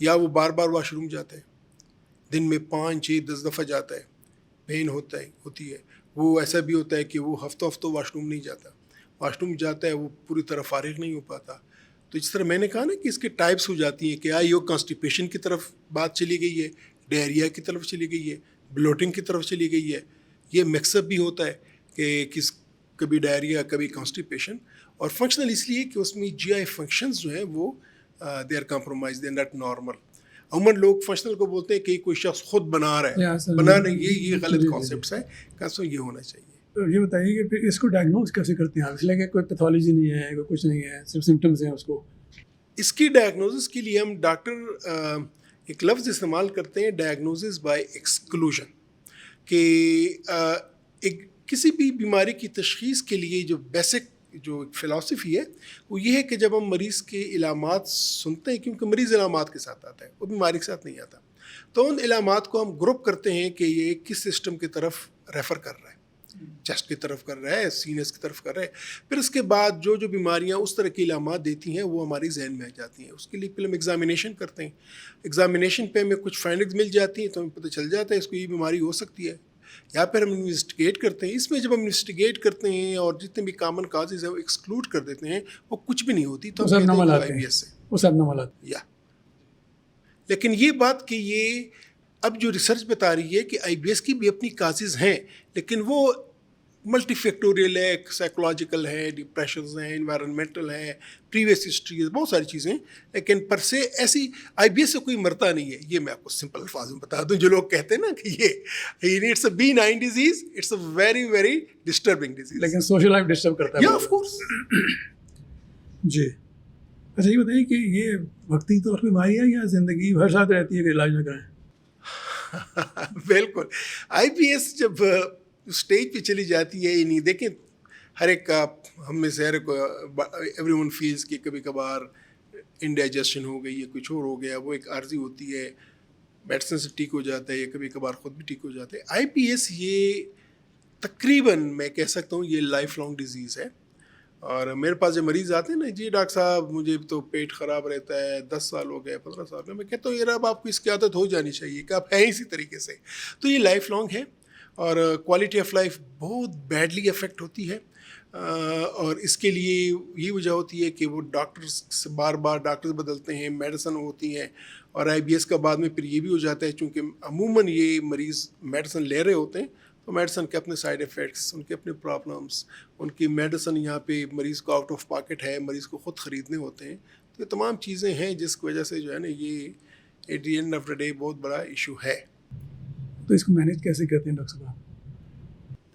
یا وہ بار بار wash room جاتا ہے, دن میں 5 6 10 دفعہ جاتا ہے, پین ہوتی ہے. وہ ایسا بھی ہوتا ہے کہ وہ ہفتوں واش روم نہیں جاتا, واش روم جاتا ہے وہ پوری طرح فارغ نہیں ہو پاتا. تو جس طرح میں نے کہا نا کہ اس کے ٹائپس ہو جاتی ہیں کہ یہ کانسٹیپیشن کی طرف بات چلی گئی ہے, ڈائریا کی طرف چلی گئی ہے, بلوٹنگ کی طرف چلی گئی ہے. یہ مکس اپ بھی ہوتا ہے کہ کبھی ڈائریا کبھی کانسٹیپیشن. اور فنکشنل اس لیے کہ اس میں جی آئی فنکشنز جو ہیں وہ they are compromise, they are not normal. عموماً لوگ فنکشنل کو بولتے ہیں کہ کوئی شخص خود بنا رہا ہے, بنا نہیں, یہ غلط کانسیپٹس ہیں. کانسیپٹ یہ ہونا چاہیے. تو یہ بتائیے کہ پھر اس کو ڈائگنوز کیسے کرتے ہیں آپ؟ اس لیے کہ کوئی پیتھولوجی نہیں ہے, کوئی کچھ نہیں ہے, صرف سمٹمز ہیں اس کو. اس کی ڈائگنوزس کے لیے ہم ڈاکٹر ایک لفظ استعمال کرتے ہیں, ڈائگنوزس بائی ایکسکلوژن, کہ کسی بھی بیماری کی تشخیص کے لیے جو بیسک جو فلاسفی ہے وہ یہ ہے کہ جب ہم مریض کے علامات سنتے ہیں, کیونکہ مریض علامات کے ساتھ آتا ہے, وہ بیماری کے ساتھ نہیں آتا, تو ان علامات کو ہم گروپ کرتے ہیں کہ یہ کس سسٹم کی طرف ریفر کر رہا ہے, چیسٹ کی طرف کر رہا ہے, سینس کی طرف کر رہا ہے. پھر اس کے بعد جو بیماریاں اس طرح کی علامات دیتی ہیں وہ ہماری ذہن میں آ جاتی ہیں. اس کے لیے پھر ہم ایگزامینیشن کرتے ہیں. ایگزامینیشن پہ ہمیں کچھ فائنڈنگز مل جاتی ہیں تو ہمیں پتہ چل جاتا ہے اس کو یہ بیماری ہو سکتی ہے. یا پھر ہم انویسٹیگیٹ کرتے ہیں. اس میں جب ہم انویسٹیگیٹ کرتے ہیں اور جتنے بھی کامن کازز ہیں وہ ایکسکلوڈ کر دیتے ہیں, وہ کچھ بھی نہیں ہوتی, تو سب نارمل آئی بی ایس سے وہ سب نارمل آتے یا. لیکن یہ بات کہ یہ اب جو ریسرچ بتا رہی ہے کہ آئی بی ایس کی بھی اپنی کازز ہیں, لیکن وہ ملٹی فیکٹوریل ہے, سائیکولوجیکل ہے, ڈپریشنز ہیں, انوائرمنٹل ہیں, پریویس ہسٹری ہے, بہت ساری چیزیں. لیکن پر سے ایسی آئی بی ایس سے کوئی مرتا نہیں ہے. یہ میں آپ کو سمپل الفاظ میں بتا دوں. جو لوگ کہتے ہیں نا کہ یہ it's a B9 disease, it's a very very disturbing disease, لیکن سوشل لائف ڈسٹرب کرتا ہے. یا آف کورس. جی اچھا, یہ بتائیے کہ یہ وقتی طور پہ بیماری ہے یا زندگی بھر ساتھ رہتی ہے کہ علاج نہ کریں؟ بالکل. آئی بی ایس جب اسٹیج پہ چلی جاتی ہے, یہ نہیں دیکھیں ہر ایک کا, ہم میں سے ہر ایک ایوری ون فیلز کہ کبھی کبھار انڈائجیشن ہو گئی ہے, کچھ اور ہو گیا, وہ ایک عارضی ہوتی ہے, میڈیسن سے ٹھیک ہو جاتا ہے, یا کبھی کبھار خود بھی ٹھیک ہو جاتا ہے. آئی بی ایس یہ تقریباً میں کہہ سکتا ہوں یہ لائف لانگ ڈیزیز ہے. اور میرے پاس جو مریض آتے ہیں نا, جی ڈاکٹر صاحب مجھے تو پیٹ خراب رہتا ہے, 10 سال ہو گئے, 15 سال میں کہتا ہوں یار اب آپ کو اس کی عادت ہو جانی چاہیے کہ آپ ہیں اسی طریقے سے. تو یہ لائف لانگ ہے اور کوالٹی آف لائف بہت بیڈلی افیکٹ ہوتی ہے. اور اس کے لیے یہ وجہ ہوتی ہے کہ وہ ڈاکٹرز سے بار بار ڈاکٹرز بدلتے ہیں, میڈیسن ہوتی ہیں, اور آئی بی ایس کا بعد میں پھر یہ بھی ہو جاتا ہے چونکہ عموماً یہ مریض میڈیسن لے رہے ہوتے ہیں, تو میڈیسن کے اپنے سائیڈ ایفیکٹس, ان کے اپنے پرابلمس, ان کی میڈیسن یہاں پہ مریض کو آؤٹ آف پاکٹ ہے, مریض کو خود خریدنے ہوتے ہیں. تو یہ تمام چیزیں ہیں جس کی وجہ سے جو ہے نا یہ at the end of the day بہت بڑا ایشو ہے. تو اس کو مینیج کیسے کرتے ہیں ڈاکٹر صاحب؟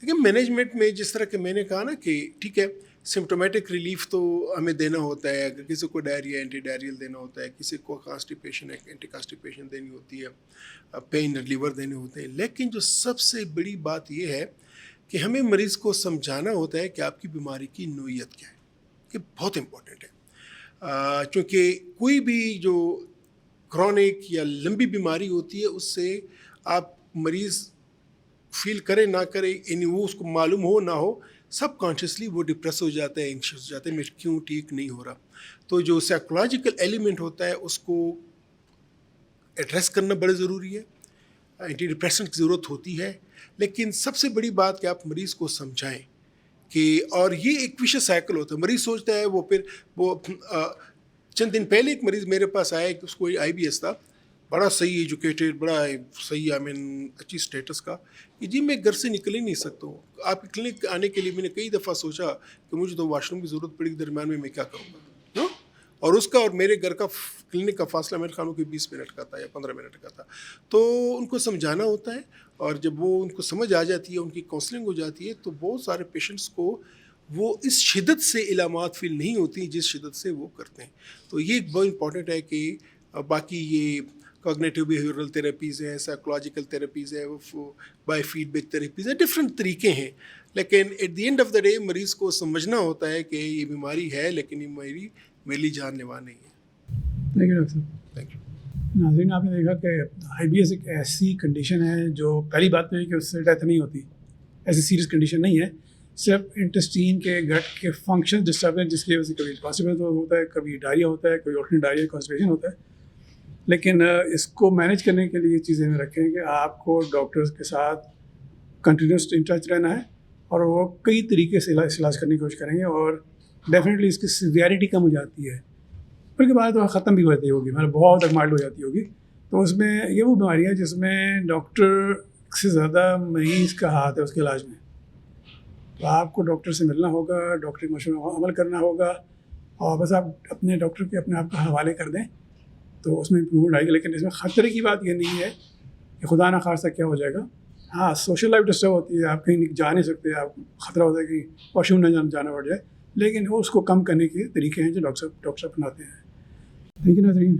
دیکھیں مینجمنٹ میں جس طرح کہ میں نے کہا نا کہ ٹھیک ہے سمپٹومیٹک ریلیف تو ہمیں دینا ہوتا ہے. اگر کسی کو ڈائریا اینٹی ڈائریل دینا ہوتا ہے, کسی کو کانسٹیپیشن اینٹی کانسٹیپیشن دینی ہوتی ہے, پین ریلیور دینے ہوتے ہیں. لیکن جو سب سے بڑی بات یہ ہے کہ ہمیں مریض کو سمجھانا ہوتا ہے کہ آپ کی بیماری کی نوعیت کیا ہے. یہ بہت امپورٹنٹ ہے, چونکہ کوئی بھی جو کرونک یا لمبی بیماری ہوتی ہے اس سے آپ مریض فیل کرے نہ کرے, یعنی وہ اس کو معلوم ہو نہ ہو, سب کانشیسلی وہ ڈپریس ہو جاتا ہے, اینکشیس ہو جاتا ہے, میں کیوں ٹھیک نہیں ہو رہا. تو جو سائیکولوجیکل ایلیمنٹ ہوتا ہے اس کو ایڈریس کرنا بڑا ضروری ہے. اینٹی ڈپریسنٹ کی ضرورت ہوتی ہے, لیکن سب سے بڑی بات کہ آپ مریض کو سمجھائیں کہ, اور یہ ایک وشیس سائیکل ہوتا ہے. مریض سوچتا ہے وہ چند دن پہلے ایک مریض میرے پاس آیا کہ اس کو آئی بی ایس تھا, بڑا صحیح ایجوکیٹڈ, بڑا صحیح اچھی اسٹیٹس کا, کہ جی میں گھر سے نکل ہی نہیں سکتا ہوں. آپ کی کلینک آنے کے لیے میں نے کئی دفعہ سوچا کہ مجھے تو واش روم کی ضرورت پڑے گی, درمیان میں کیا کروں گا. اور اس کا اور میرے گھر کا کلینک کا فاصلہ میرے خانوں کے 20 منٹ کا تھا یا 15 منٹ کا تھا. تو ان کو سمجھانا ہوتا ہے, اور جب وہ ان کو سمجھ آ جاتی ہے, ان کی کاؤنسلنگ ہو جاتی ہے, تو بہت سارے پیشنٹس کو وہ اس شدت سے علامات فیل نہیں ہوتی جس شدت سے وہ کرتے ہیں. تو یہ ایک بہت امپورٹنٹ ہے کہ باقی یہ کوگنیٹیو بیہیورل تھراپیز ہیں, سائیکولوجیکل تھراپیز ہیں, بائی فیڈ بیک تھراپیز ہیں, ڈفرینٹ طریقے ہیں. لیکن at the end of the day مریض کو سمجھنا ہوتا ہے کہ یہ بیماری ہے, لیکن یہ میرے لیے جان لیوا نہیں ہے. تھینک یو ڈاکٹر صاحب. Thank you. ناظرین, آپ نے دیکھا کہ آئی بی ایس ایک ایسی کنڈیشن ہے جو پہلی بات تو ہے کہ اس سے ڈیتھ نہیں ہوتی, ایسی سیریس کنڈیشن نہیں ہے, صرف انٹسٹین کے گٹ کے فنکشن ڈسٹرب ہیں جس کی وجہ سے کبھی پاسبل ہوتا ہے, کبھی ڈائریا ہوتا ہے, کوئی آلٹرنیٹ ڈائریا کانسٹیپیشن ہوتا ہے. لیکن اس کو مینیج کرنے کے لیے یہ چیزیں میں رکھیں کہ آپ کو ڈاکٹرز کے ساتھ کنٹینیوس ان ٹچ رہنا ہے، اور وہ کئی طریقے سے علاج کرنے کی کوشش کریں گے، اور ڈیفینیٹلی اس کی سیویرٹی کم ہو جاتی ہے، پھر کے بعد وہ ختم بھی ہوتی ہوگی، مطلب بہت تک مائلڈ ہو جاتی ہوگی. تو اس میں یہ وہ بیماری ہے جس میں ڈاکٹر سے زیادہ مریض کا ہاتھ ہے اس کے علاج میں. تو آپ کو ڈاکٹر سے ملنا ہوگا، ڈاکٹر کے مشورے عمل کرنا ہوگا، اور بس آپ اپنے ڈاکٹر کے اپنے آپ کا حوالے کر دیں تو اس میں امپروومنٹ آئے گی. لیکن اس میں خطرے کی بات یہ نہیں ہے کہ خدا نخواستہ کیا ہو جائے گا. ہاں سوشل لائف ڈسٹرب ہوتی ہے، آپ کہیں جا نہیں سکتے، آپ خطرہ ہوتا ہے کہ واش روم نہ جانا پڑ جائے، لیکن وہ اس کو کم کرنے کے طریقے ہیں جو ڈاکٹر صاحب اپناتے ہیں. تھینک یو ناظرین.